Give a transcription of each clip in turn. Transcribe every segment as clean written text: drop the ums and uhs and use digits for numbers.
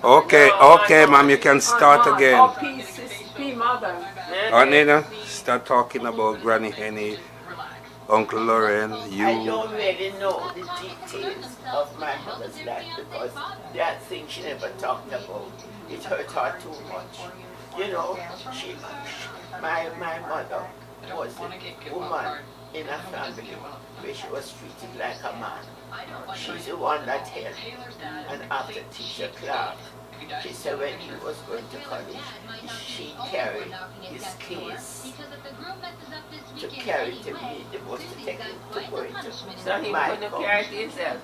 Okay, No, I okay, ma'am, don't. you can start again. Oh, P mother. Alright, Nina, start talking about Granny Henny, Uncle Lauren, I you. don't really know the details of my mother's life because that thing she never talked about. It hurt her too much. You know, my mother was a woman in a family where she was treated like a man. She's the one that helped. And after teacher Clark, she said when he was going to college, she carried his case to carry to me, the bus to take him to go into. So he couldn't carry it himself.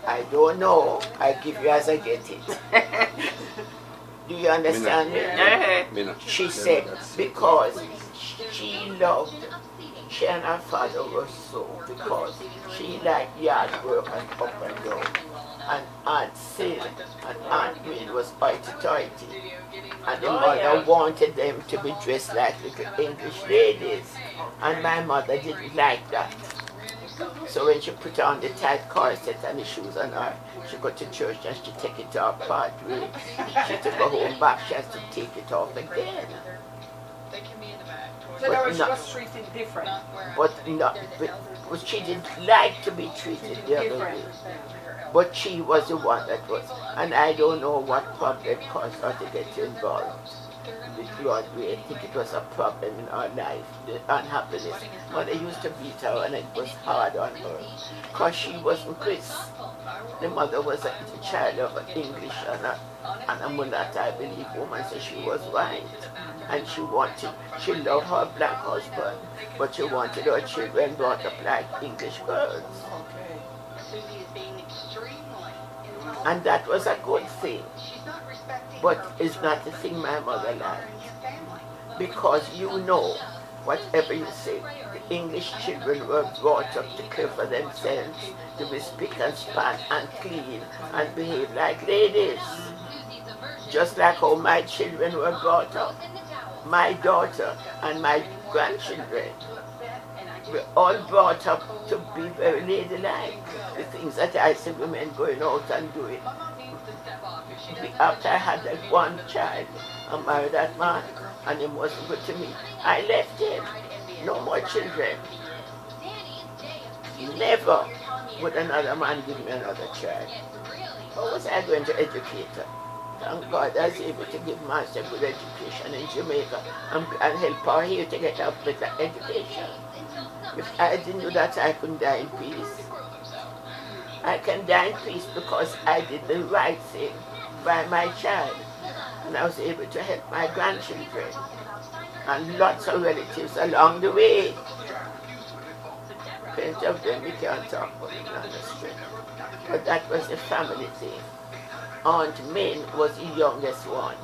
I don't know. I give you as I get it. Do you understand me? She said because she loved, she and her father were so, because she liked yard work and up and down. And Aunt Sid and Aunt Min was hoity-toity. And the mother wanted them to be dressed like little English ladies. And my mother didn't like that. So when she put on the tight corset and the shoes on her, she go to church and she take it off part way. She took her home back, she has to take it off again. So she was treated different. But she didn't like to be treated the other way. But she was the one that was. And I don't know what problem caused her to get involved with Rodway. I think it was a problem in her life, the unhappiness. Mother used to beat her and it was hard on her. Because she wasn't Chris. The mother was a child of an English and a mulatto, I believe, woman, so she was white. And she loved her black husband, but she wanted her children brought up like English girls. And that was a good thing. But it's not the thing my mother liked. Because you know, whatever you say, the English children were brought up to care for themselves, to be spick and span and clean and behave like ladies. Just like how my children were brought up. My daughter and my grandchildren were all brought up to be very ladylike. The things that I see women going out and doing. After I had that one child, I married that man, and he wasn't good to me. I left him. No more children. Never would another man give me another child. How was I going to educate her? Thank God I was able to give Master good education in Jamaica and help her here to get a better education. If I didn't do that, I couldn't die in peace. I can die in peace because I did the right thing by my child. And I was able to help my grandchildren and lots of relatives along the way. Plenty of them we can't talk about it on the street. But that was a family thing. Aunt Min was the youngest one,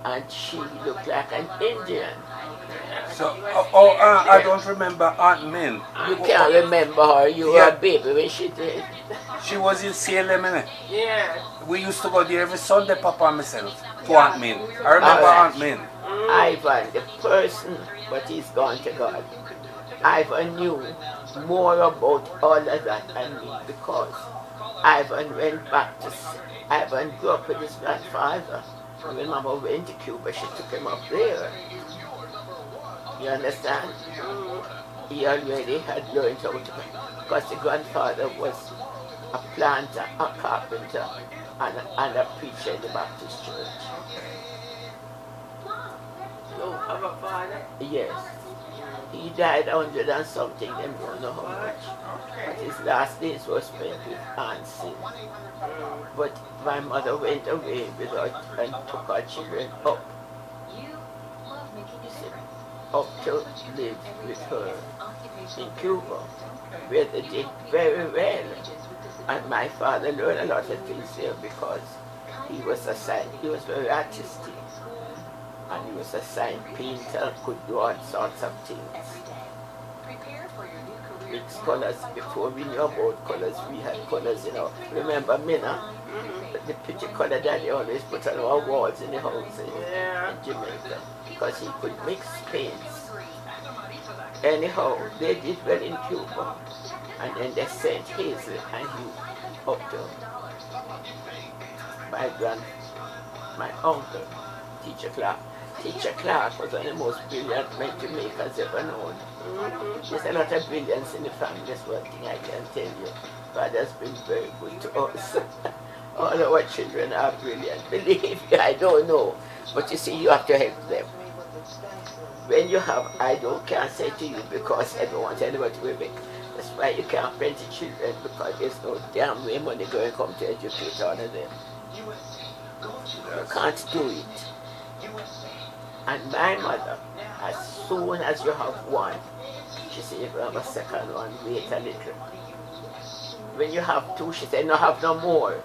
and she looked like an Indian. So, I don't remember Aunt Min. You can't remember her, you were a baby when she did. She was in CLM, innit? Yeah. We used to go there every Sunday, Papa and myself, to Aunt Min. I remember Aunt Min. Ivan, the person, but he's gone to God. Ivan knew more about all of that than me because Ivan went back to Ivan grew up with his grandfather. And when Mama went to Cuba, she took him up there. You understand? He already had learned how to, because the grandfather was a planter, a carpenter, and a preacher in the Baptist church. You have a father? Yes. He died 100 and something, them don't know how much. But his last days were spent with Aunt Sid. But my mother went away without and took her children up to live with her in Cuba, where they did very well. And my father learned a lot of things there because he was very artistic. And he was a sign painter, could do all sorts of things. With colors, before we knew about colors, we had colors, you know. Remember Minna? The pretty color that they always put on our walls in the houses in Jamaica. Because he could mix paints. Anyhow, they did well in Cuba. And then they sent Hazel and you up to my uncle, Teacher Clark. Teacher Clark was one of the most brilliant men Jamaicans ever known. There's a lot of brilliance in the family, that's one thing I can tell you. God has been very good to us. All our children are brilliant. Believe me, I don't know. But you see, you have to help them. When you have, can't say to you because I don't want anybody to be. That's why you can't plenty children because there's no damn way money going to come to educate all of them. You can't do it. And my mother, as soon as you have one, she said, if you have a second one, wait a little. When you have two, she said, no, have no more.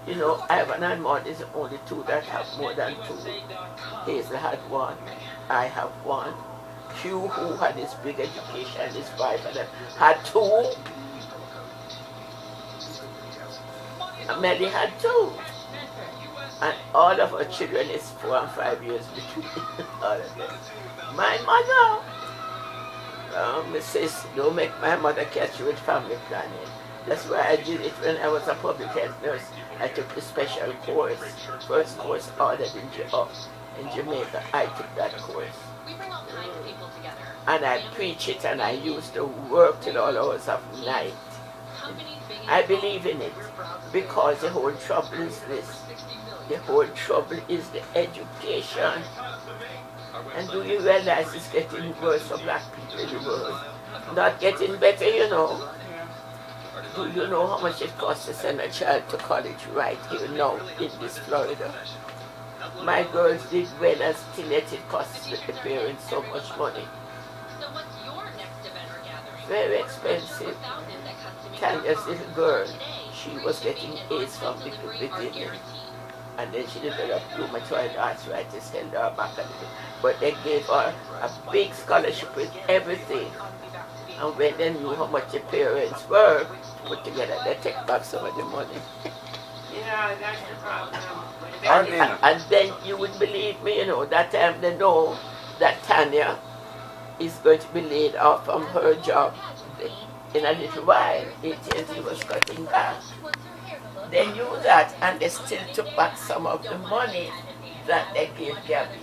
You know, Ivan and Maud is the only two that have more than two. Hazel had one, I have one. Hugh, who had his big education, his wife had two. And Melly had two. And all of our children is 4 and 5 years between all of them. My mother, says, don't make my mother catch you with family planning. That's why I did it when I was a public health nurse. I took the special course, first course ordered in Jamaica. I took that course. And I preach it and I used to work till all hours of night. I believe in it because the whole trouble is this. The whole trouble is the education. And do you realize it's getting worse for black people in the world? Not getting better, you know. Do you know how much it costs to send a child to college right here now in this Florida? My girls did well and still yet it costs the parents so much money. Very expensive. Tanya's little girl, she was getting A's from the beginning. And then she developed rheumatoid arthritis, held her back a little. But they gave her a big scholarship with everything. And when they knew how much the parents were put together, they take back some of the money. Yeah, that's the problem. And then you would believe me, you know, that time they know that Tanya is going to be laid off from her job in a little while. AT&T was cutting back. They knew that and they still took back some of the money that they gave Gabby.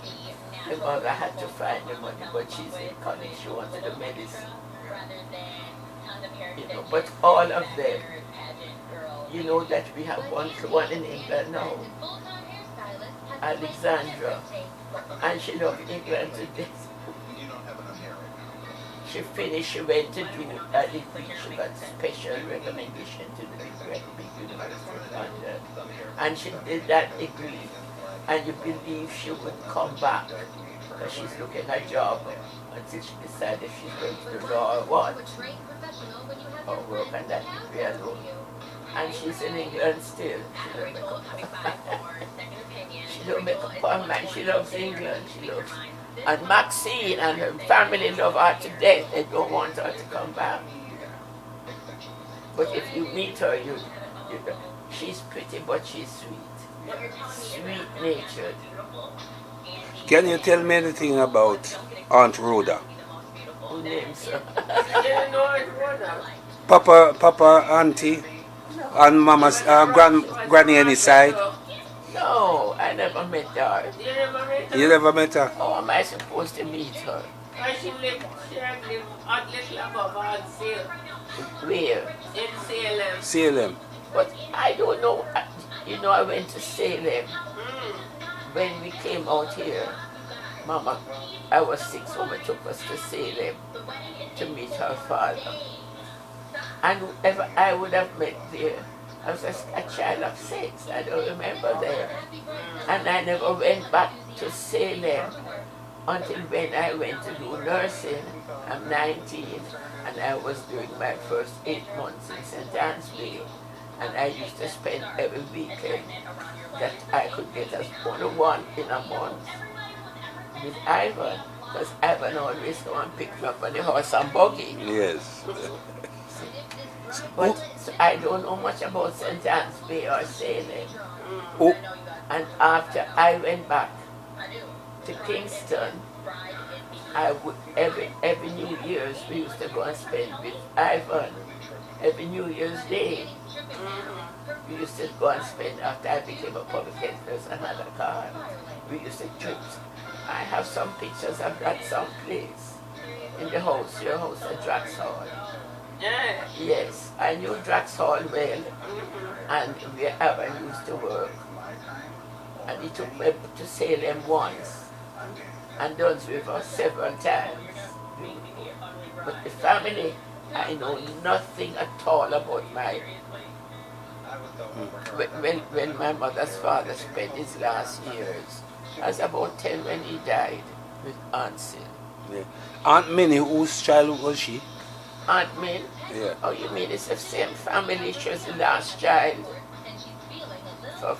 The mother had to find the money, but she's in college, she wanted the medicine. You know, but all of them, you know that we have one in England now, Alexandra, and she loved England to death. She finished, she went to do a degree, she got special recommendation to the big university in London. And she did that degree, and you believe she would come back, because she's looking at a job until she decided if she's going to do law or what, or work on that degree alone. And she's in England still. She don't make up her mind, she loves England, she loves. And Maxine and her family love her to death. They don't want her to come back. But if you meet her, you know, she's pretty, but she's sweet. Sweet-natured. Can you tell me anything about Aunt Rhoda? Who names her? You know Aunt Rhoda? Papa, Auntie, and Mama's Granny any side? No, I never met her. You never met her? You never met her? How am I supposed to meet her? She lived at Little Above on Sale. Where? In Salem. Salem. But I don't know. You know, I went to Salem. When we came out here, Mama, I was 6, Mama took us to Salem to meet her father. And whoever I would have met there, I was a child of 6, I don't remember there. And I never went back to Salem until when I went to do nursing. I'm 19, and I was doing my first 8 months in St. Anne's Bay. And I used to spend every weekend that I could get as one in a month with Ivan, because Ivan always come and pick me up on the horse and buggy. Yes. But so I don't know much about St. Anne's Bay or Salem. Oh. And after I went back to Kingston, I would every New Year's we used to go and spend with Ivan every New Year's Day. We used to go and spend, after I became a public health another car. We used to trip. I have some pictures of that someplace in the house, your house at Draxhall. Yeah. Yes, I knew Draxhall well, and where Aaron used to work. And he took me to Salem once, and Duns River several times. But the family, I know nothing at all about my... When my mother's father spent his last years, I was about 10 when he died with Aunt Sil. Yeah. Aunt Minnie, whose child was she? Aunt Min? Yeah. Oh, you mean it's the same family? She was the last child for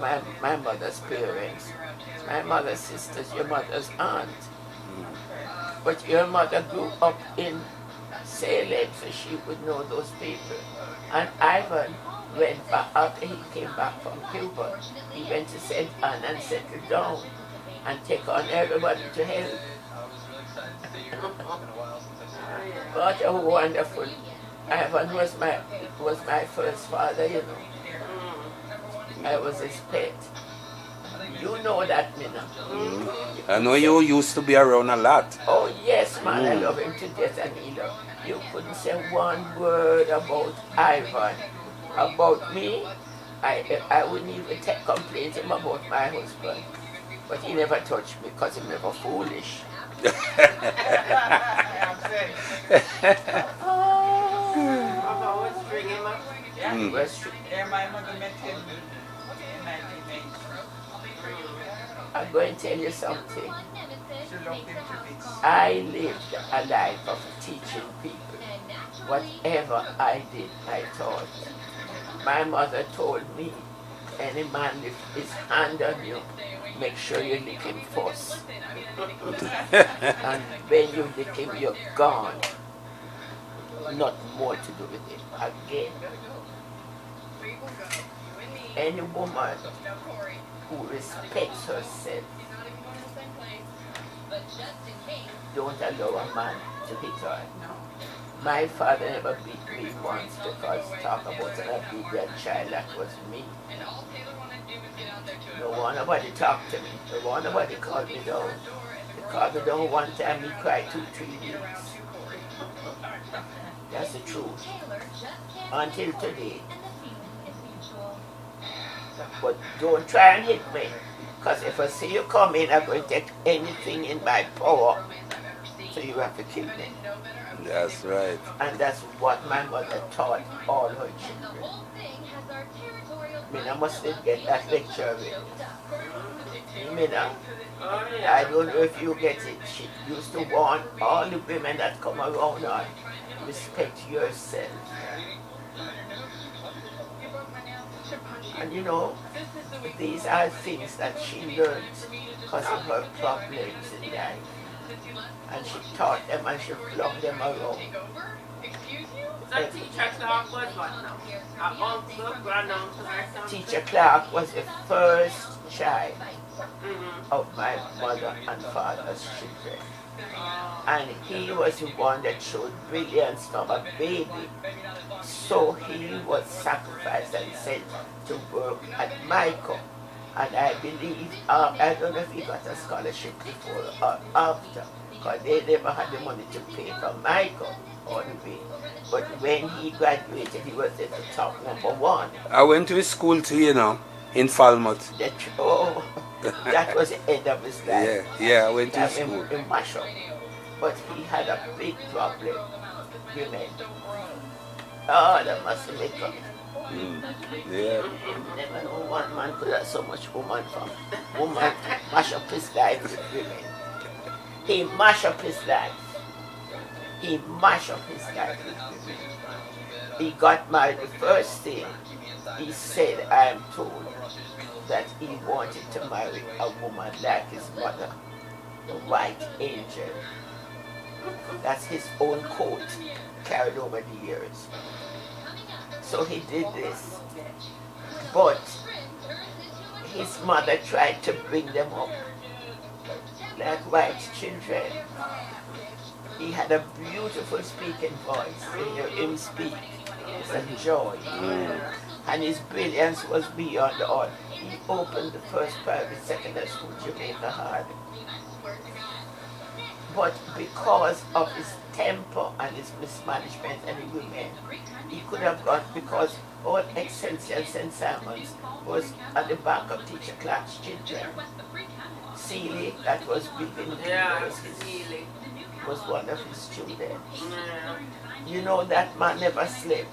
my mother's parents. My mother's sisters, your mother's aunt. But your mother grew up in Salem, so she would know those people. And Ivan went back, after he came back from Cuba, he went to St. Anne and settled down and take on everybody to help. What a wonderful... Ivan was my first father, you know. I was his pet. You know that, Mina. I know you used to be around a lot. Oh yes, man, I love him to death, and he loved. You couldn't say one word about Ivan. About me, I wouldn't even complain to him about my husband. But he never touched me because he never foolish. Papa was stringing him up. Yeah, my mother met him in 1980. I'm going to tell you something. She loved him to bits. I lived a life of teaching people. Whatever I did, I taught. My mother told me, any man lift his hand on you, make sure you lick him first. And when you lick him, you're gone. Not more to do with it again. Any woman who respects herself, don't allow a man to hit her. My father never beat me once because talk about an obedient child, that was me. No one nobody talked to me. No one nobody called me down. They called me down one time, he cried 2-3 weeks. That's the truth. Until today. But don't try and hit me. Because if I see you coming, I'm going to take anything in my power. So you have to kill me. That's right. And that's what my mother taught all her children. I must get that lecture of it. I don't know if you get it. She used to warn all the women that come around her, respect yourself. And you know, these are things that she learned because of her problems in life. And she taught them and she flung them around. So Teacher Clark was what now? An uncle, granduncle or something? Teacher Clark was the first child of my mother and father's children. And he was the one that showed brilliance from a baby. So he was sacrificed and sent to work at Michael. And I believe, I don't know if he got a scholarship before or after, because they never had the money to pay for Michael all the way. But when he graduated, he was at the top #1. I went to his school too, you know, in Falmouth. That was the end of his life. Yeah, I went to his school. In Marshall. But he had a big problem. Women. Oh, that must have been Yeah. Never know one man could have so much woman from. Woman mash up his life with women. He mash up his life. He mash up his life with women. He got married. The first thing he said, I am told, that he wanted to marry a woman like his mother, the white angel. That's his own quote, carried over the years. So he did this. But his mother tried to bring them up like white children. He had a beautiful speaking voice. You hear him speak, was a joy. And his brilliance was beyond all. He opened the first private secondary school Jamaica had. But because of his temper and his mismanagement and the women, he could have gone, because all Excelsior and St. Simon's was at the back of Teacher Clark's children. Seeley, that was within was one of his children. You know, that man never slept.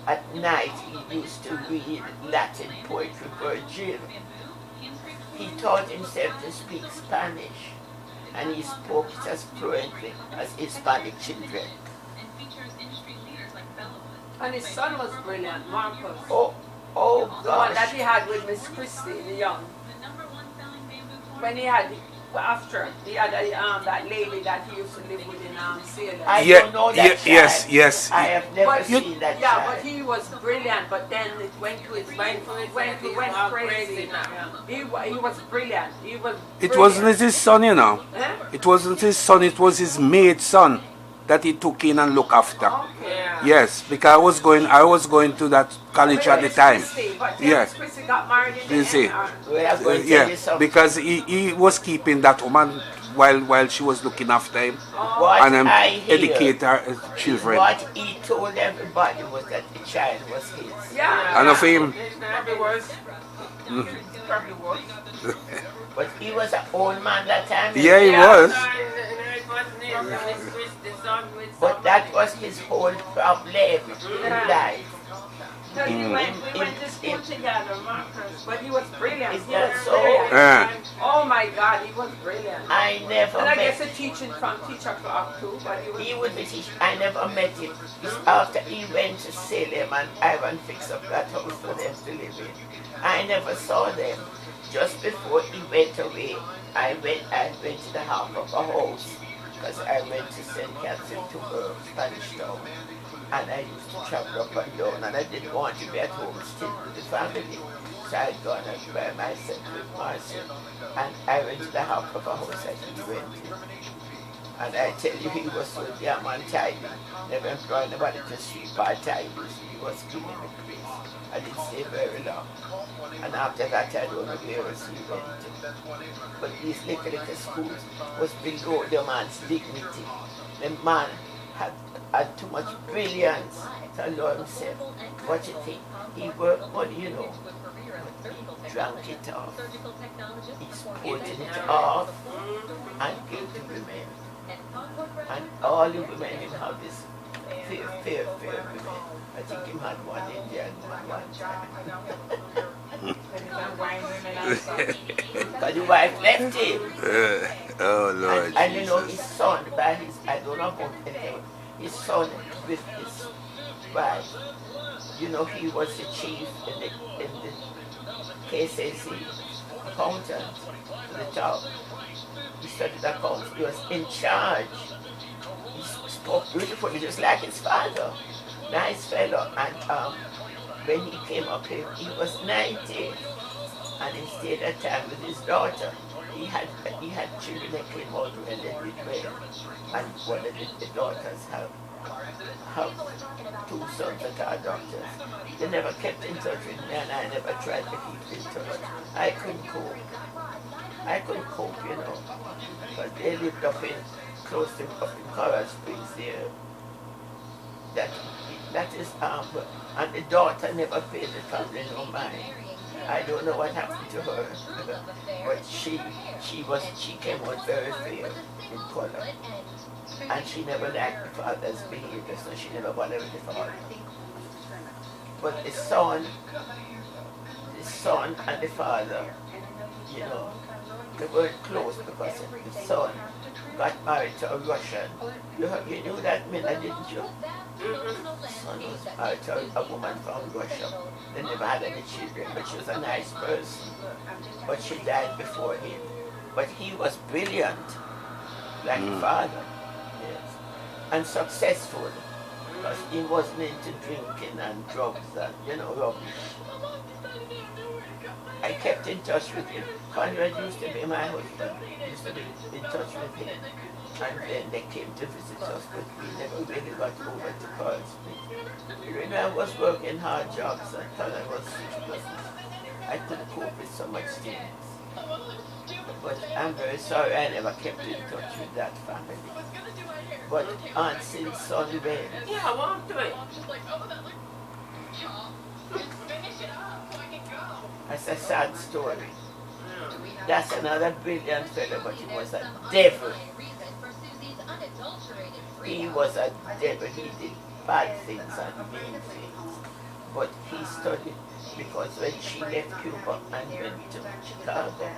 At night he used to read Latin poetry, Virgil. He taught himself to speak Spanish, and he spoke it as fluently as Hispanic children. And his son was brilliant, Marcus. Oh gosh. The one that he had with Miss Christie, the young. When he had, after, he had that lady that he used to live with in Salem. I don't know that child. Yes. I have never seen that yeah, child. but he was brilliant, but then it went to his went crazy. Yeah. He was brilliant. It wasn't his son, you know. It wasn't his son, it was his maid son that he took in and looked after. Okay. Yes, because I was going to that college at the time. Yes. Christy got married in You see? Because he was keeping that woman while she was looking after him and educate her children. What he told everybody was that the child was his. Yeah. And of him. Probably was. Probably was. But he was an old man that time. Yeah, he was. But that was his whole problem in life. No, we went to school together, Marcus, but he was brilliant. Is that so? Oh my God, he was brilliant. I never and I met guess a teaching from Teacher Clark too, but he would be teaching. I never met him. It's after he went to Salem and Ivan fixed up that house for them to live in. I never saw them. Just before he went away, I went to the half of a house, because I went to St. Catherine to Spanish Town, and I used to travel up and down, and I didn't want to be at home still with the family, so I'd gone out by myself with Marcia, and I went to the half of a house that he went to, and I tell you, he was so damn untidy, never employed nobody to sweep or tidy, he was cleaning the place. I didn't stay very long. And after that, I don't know where else he went to. But these little schools was below the man's dignity. The man had too much brilliance to allow himself. What you think? He worked money, you know. But he drank it off. He sported it off and gave to women. And all the women in have this fair women. I think he had one Indian one time. Because the wife left him. Oh Lord. And you know his son, I don't know about anything, his son with his wife, you know, he was the chief in the KCC accountant to the top. He studied accounts, he was in charge. He spoke beautifully just like his father. Nice fellow, and when he came up here, he was 90, and he stayed at time with his daughter. He had children that came out when they did well, and one of the daughters have two sons that are doctors. They never kept in touch with me, and I never tried to keep in touch. I couldn't cope, you know, because they lived close to Coral Springs there. That is and the daughter never paid the family no mind. I don't know what happened to her, but she came out very fair in color, and she never liked the father's behavior, so she never bothered with the father. But the son and the father, you know, they weren't close because the son got married to a Russian. You knew that, Miller, didn't you? The son was married to a woman from Russia. They never had any children, but she was a nice person. But she died before him. But he was brilliant, like the father, yes, and successful, because he wasn't into drinking and drugs and, you know, rubbish. I kept in touch with him. Conrad used to be my husband. Used to be in touch with him. And then they came to visit us, but we never really got over to Carlsbad. Remember, I was working hard jobs until I was 6+. I couldn't cope with so much things. But I'm very sorry I never kept in touch with that family. But Aunt Sin's son Ben. Yeah, I want to it. That's a sad story. That's another brilliant fellow, but he was a devil. He was a devil. He did bad things and mean things. But he studied because when she left Cuba and went to Chicago,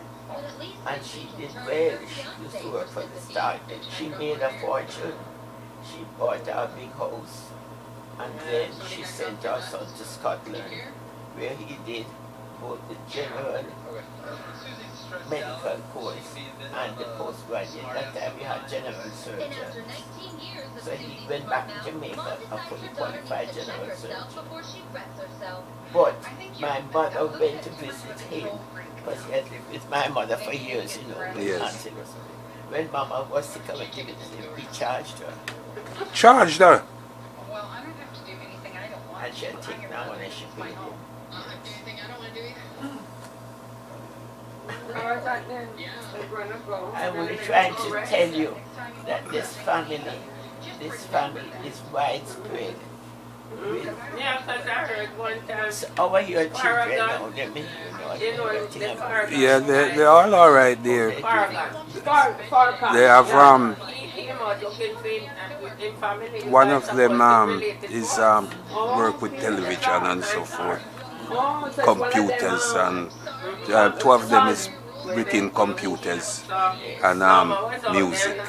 and she did well, she used to work for the Star, she made a fortune. She bought a big house, and then she sent her son to Scotland, where he did both the general medical course and the postgraduate. That time we had general surgeons. So he went back to Jamaica, a fully qualified general surgeon. But my mother went to visit him, because he had lived with my mother for years, you know. Yes. When Mama was to come and give it to him, he charged her. Charged her? And she'll take now and she paid him. I'm only trying to tell you that this family is widespread. Yeah, because I heard one time. So over your children now, let me Yeah, they're all alright there. They have one of them is work with television and so forth, computers, and two of them is within computers and music.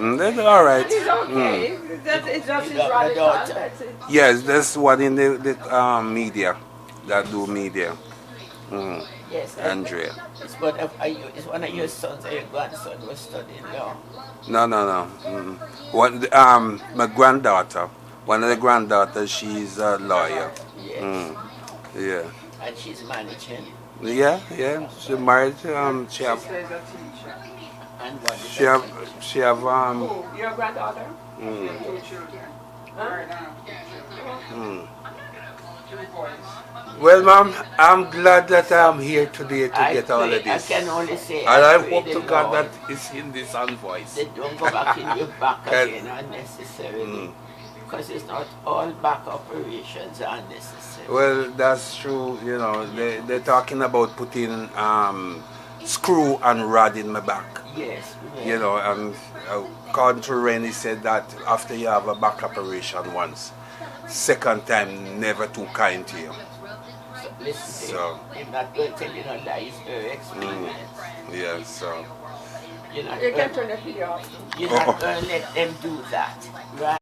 They're alright. Yes, there's one in the media that do media. Yes, Andrea. It's one of your sons or your grandson was studying law. No. My granddaughter. One of the granddaughters, she's a lawyer. Yes. Yeah. And she's managing. Yeah. She married. She have. And what She have. Your granddaughter? Well, Mom, I'm glad that I'm here today to get all of this. I can only say. And I hope to God that it's in this voice. They don't go back in your back again unnecessarily. Because it's not all back operations are necessary. Well, that's true. You know, they're talking about putting screw and rod in my back. Yes. You know, and according to Rennie said that after you have a back operation once, second time never too kind to you. So, listen, So, I'm not going to tell you no lies, her experience. yeah, so. You're not You can going turn the video off. to let them do that, right?